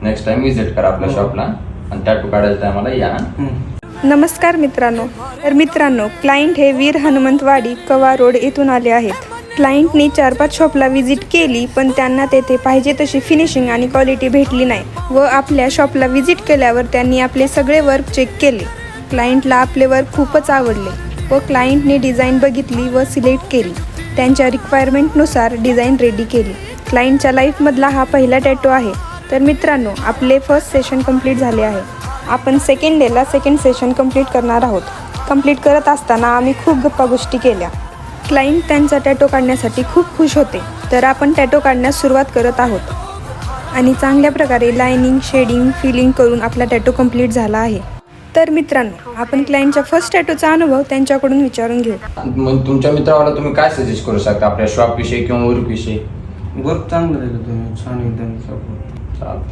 Next time visit करा आपल्या शॉपला आणि टॅटू काढायच्या टायमाला या. नमस्कार मित्रांनो. तर मित्रांनो, क्लायंट हे वीर हनुमंतवाडी कवा रोड येथून आले आहेत. क्लायंटनी 4-5 शॉपला व्हिजिट केली, पण त्यांना तेथे पाहिजे तशी फिनिशिंग आणि क्वालिटी भेटली नाही व आपल्या शॉपला व्हिजिट केल्यावर त्यांनी आपले सगळे वर्क चेक केले. क्लायंटला आपले वर्क खूपच आवडले व क्लायंटने डिझाईन बघितली व सिलेक्ट केली. त्यांच्या रिक्वायरमेंटनुसार डिझाईन रेडी केली. क्लायंटच्या लाईफमधला हा पहिला टॅटू आहे. तर मित्रांनो, आपले फर्स्ट सेशन कंप्लीट झाले आहे. आपण सेकंड डेला सेकंड सेशन कंप्लीट करणार आहोत. कंप्लीट करत असताना आम्ही खूप गप्पा गोष्टी केल्या. क्लायंट त्यांचा टॅटू काढण्यासाठी खूप खुश होते. तर आपण टॅटू काढण्यास सुरुवात करत आहोत आणि चांगल्या प्रकारे लायनिंग, शेडिंग, फिलिंग करून आपला टॅटू कंप्लीट झाला आहे. तर मित्रांनो, आपण क्लायंटच्या फर्स्ट टॅटूचा अनुभव त्यांच्याकडून विचारून घेऊ. मग तुमच्या मित्राला तुम्ही काय सजेस्ट करू शकता आपल्या शॉप विषयी किंवा वर्क विषयी? वर्क चांगलं राहिलं, तुम्ही छान एकदम. चालतं.